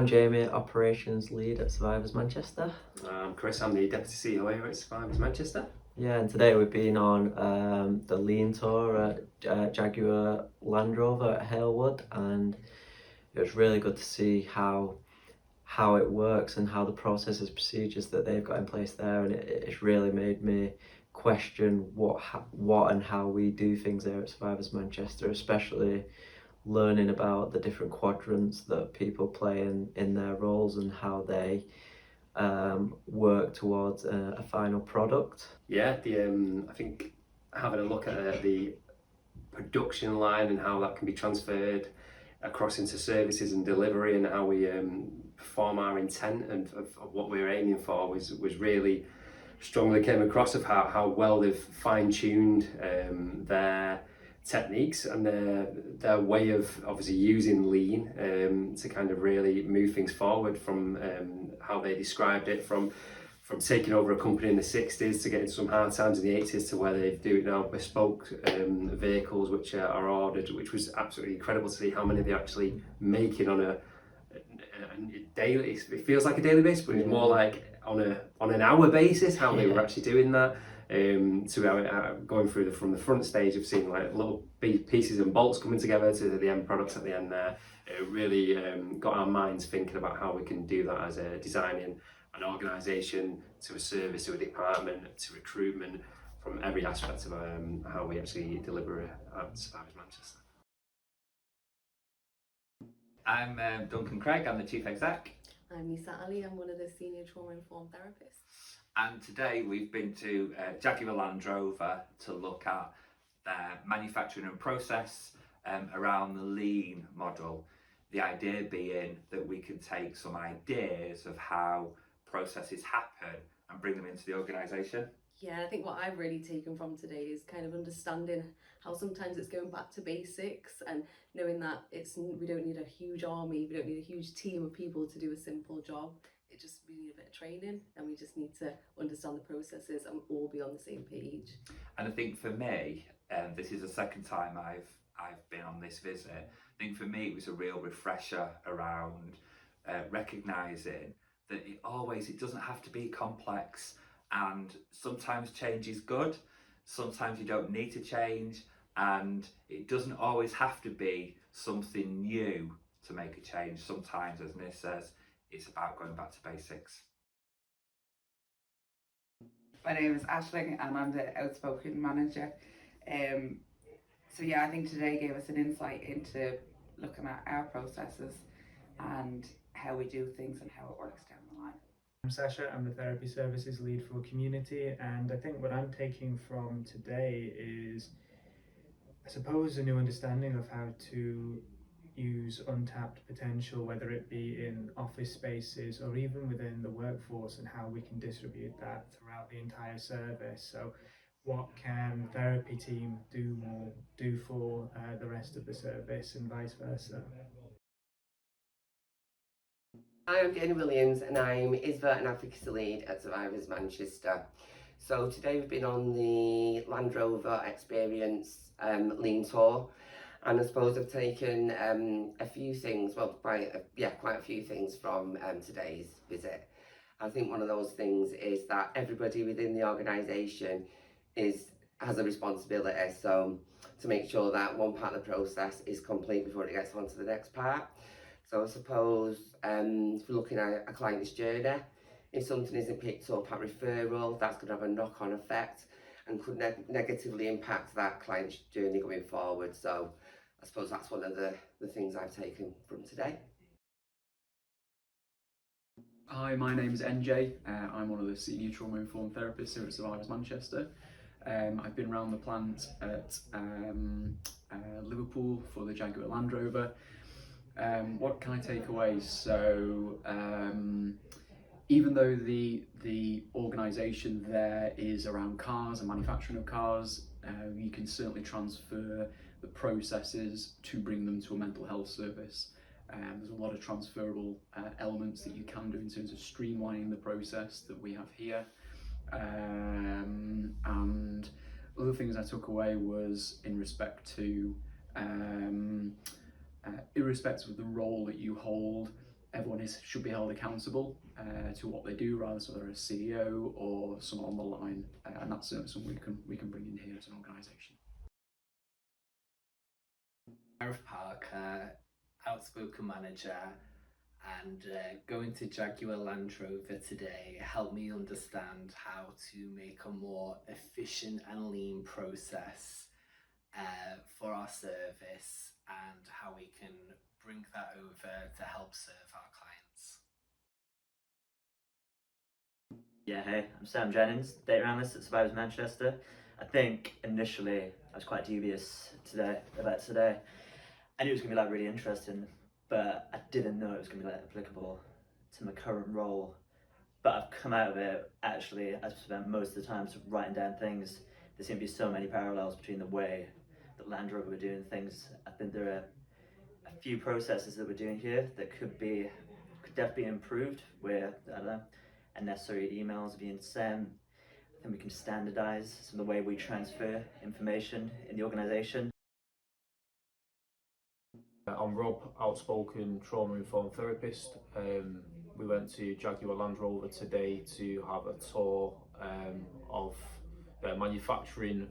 I'm Jamie, Operations Lead at Survivors Manchester. I'm Chris, I'm the Deputy CEO here at Survivors Manchester. Yeah, and today we've been on the Lean Tour at Jaguar Landrover at Halewood, and it was really good to see how it works and how the processes, procedures that they've got in place there, and it's really made me question what and how we do things there at Survivors Manchester, especially learning about the different quadrants that people play in their roles and how they work towards a final product. Yeah, I think having a look at the production line and how that can be transferred across into services and delivery, and how we perform our intent and of what we're aiming for was really strongly came across of how well they've fine-tuned their techniques and their way of obviously using lean to kind of really move things forward from how they described it, from taking over a company in the 60s to getting some hard times in the 80s to where they do it now, bespoke vehicles which are ordered, which was absolutely incredible to see how many they're actually making on a daily, it feels like a daily basis, but it's more like on an hour basis how they were actually doing that. To going through from the front stage of seeing like little pieces and bolts coming together to the end products at the end there. It really got our minds thinking about how we can do that as a designing an organisation, to a service, to a department, to recruitment, from every aspect of how we actually deliver at Survivors Manchester. I'm Duncan Craig, I'm the Chief Exec. I'm NISSA, I'm one of the Senior Trauma-Informed Therapists. And today we've been to Jaguar Landrover to look at their manufacturing and process around the lean model. The idea being that we can take some ideas of how processes happen and bring them into the organisation. Yeah, I think what I've really taken from today is kind of understanding how sometimes it's going back to basics and knowing that we don't need a huge army, we don't need a huge team of people to do a simple job. We need a bit of training, and we just need to understand the processes and all be on the same page. And I think for me, this is the second time I've been on this visit. I think for me it was a real refresher around recognising that it doesn't have to be complex, and sometimes change is good, sometimes you don't need to change, and it doesn't always have to be something new to make a change. Sometimes, as Nis says, it's about going back to basics. My name is Aisling and I'm the Outspoken Manager. So yeah, I think today gave us an insight into looking at our processes and how we do things and how it works down the line. I'm SASHA, I'm the Therapy Services Lead for Community, and I think what I'm taking from today is, I suppose, a new understanding of how to use untapped potential, whether it be in office spaces or even within the workforce, and how we can distribute that throughout the entire service. So what can therapy team do for the rest of the service, and vice versa. Hi, I'm Jenny Williams and I'm ISVA and Advocacy Lead at Survivors Manchester. So today we've been on the Landrover Experience Lean Tour, and I suppose I've taken a few things, well, quite a few things from today's visit. I think one of those things is that everybody within the organisation has a responsibility, so to make sure that one part of the process is complete before it gets on to the next part. So I suppose if we're looking at a client's journey, if something isn't picked up at referral, that's going to have a knock-on effect and could negatively impact that client's journey going forward. So I suppose that's one of the things I've taken from today. Hi, my name's NJ. I'm one of the Senior Trauma-Informed Therapists here at Survivors Manchester. I've been around the plant at Liverpool for the Jaguar Landrover. What can I take away? So even though the organisation there is around cars and manufacturing of cars, you can certainly transfer the processes to bring them to a mental health service. There's a lot of transferable elements that you can do in terms of streamlining the process that we have here. And other things I took away was in respect to irrespective of the role that you hold, everyone should be held accountable to what they do, rather so they're a CEO or someone on the line, and that's something we can bring in here as an organisation. Gareth Parker, outspoken manager, and going to Jaguar Landrover today helped me understand how to make a more efficient and lean process for our service, and how we can bring that over to help serve our clients. Yeah, hey, I'm Sam Jennings, data analyst at Survivors Manchester. I think initially I was quite dubious about today. I knew it was going to be really interesting, but I didn't know it was going to be applicable to my current role. But I've come out of it, actually, I've spent most of the time writing down things. There seem to be so many parallels between the way that Landrover were doing things. I think there are a few processes that we're doing here that could definitely be improved, where, I don't know, unnecessary emails being sent. I think we can standardise some of the way we transfer information in the organisation. I'm Rob, outspoken trauma-informed therapist. We went to Jaguar Landrover today to have a tour of their manufacturing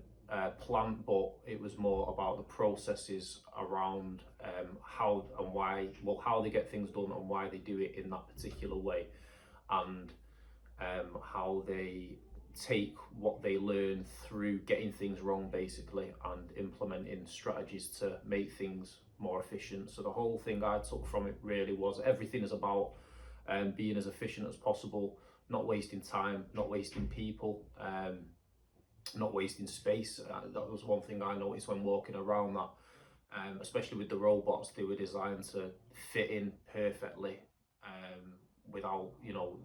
plant, but it was more about the processes around how they get things done and why they do it in that particular way, and how they take what they learn through getting things wrong basically and implementing strategies to make things more efficient. So the whole thing I took from it really was everything is about being as efficient as possible, not wasting time, not wasting people, not wasting space. That was one thing I noticed when walking around, that especially with the robots, they were designed to fit in perfectly without, you know,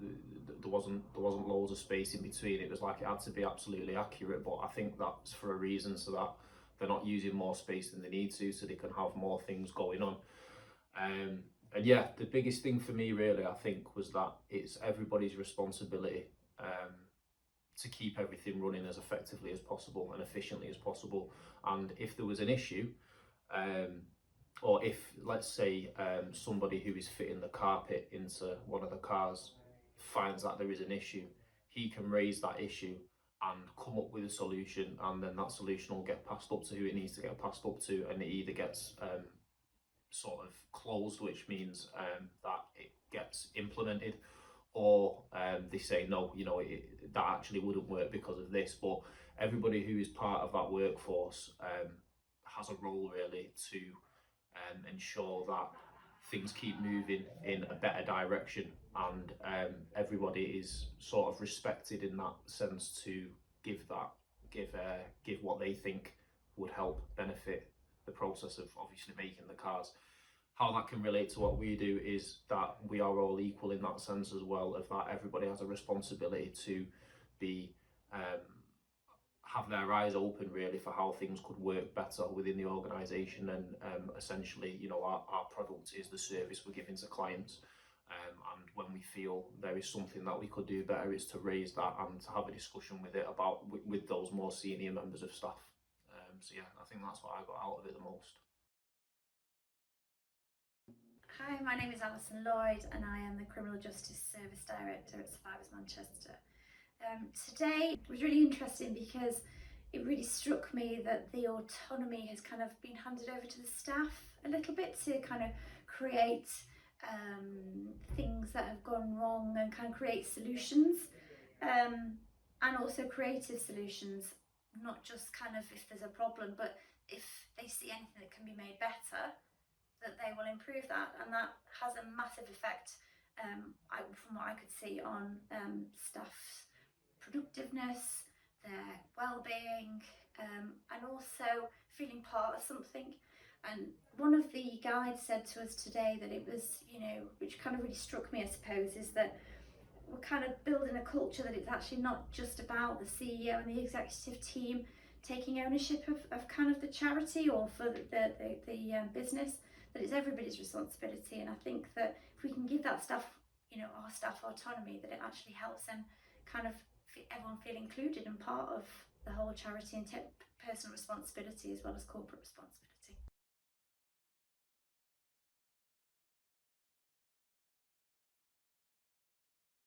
there wasn't loads of space in between. It was like it had to be absolutely accurate, but I think that's for a reason, so that they're not using more space than they need to, so they can have more things going on. And yeah, the biggest thing for me really, I think, was that it's everybody's responsibility to keep everything running as effectively as possible and efficiently as possible. And if there was an issue, or if, let's say, somebody who is fitting the carpet into one of the cars finds that there is an issue, he can raise that issue and come up with a solution, and then that solution will get passed up to who it needs to get passed up to, and it either gets sort of closed, which means that it gets implemented, or they say no, you know, that actually wouldn't work because of this. But everybody who is part of that workforce has a role really to ensure that things keep moving in a better direction, and everybody is sort of respected in that sense to give what they think would help benefit the process of obviously making the cars. How that can relate to what we do is that we are all equal in that sense as well, of that everybody has a responsibility to be have their eyes open really for how things could work better within the organisation, and essentially, you know, our product is the service we're giving to clients, and when we feel there is something that we could do better, is to raise that and to have a discussion with it about with those more senior members of staff. So yeah, I think that's what I got out of it the most. Hi, my name is LLOYD and I am the Criminal Justice Service Director at Survivors Manchester. Today was really interesting because it really struck me that the autonomy has kind of been handed over to the staff a little bit to kind of create things that have gone wrong and kind of create solutions, and also creative solutions, not just kind of if there's a problem, but if they see anything that can be made better, that they will improve that, and that has a massive effect from what I could see on staff's productiveness, their well-being, and also feeling part of something. And one of the guides said to us today that it was, you know, which kind of really struck me, I suppose, is that we're kind of building a culture that it's actually not just about the CEO and the executive team taking ownership of kind of the charity or for the business, that it's everybody's responsibility. And I think that if we can give that staff, you know, our staff autonomy, that it actually helps them kind of everyone feel included and part of the whole charity, and take personal responsibility as well as corporate responsibility.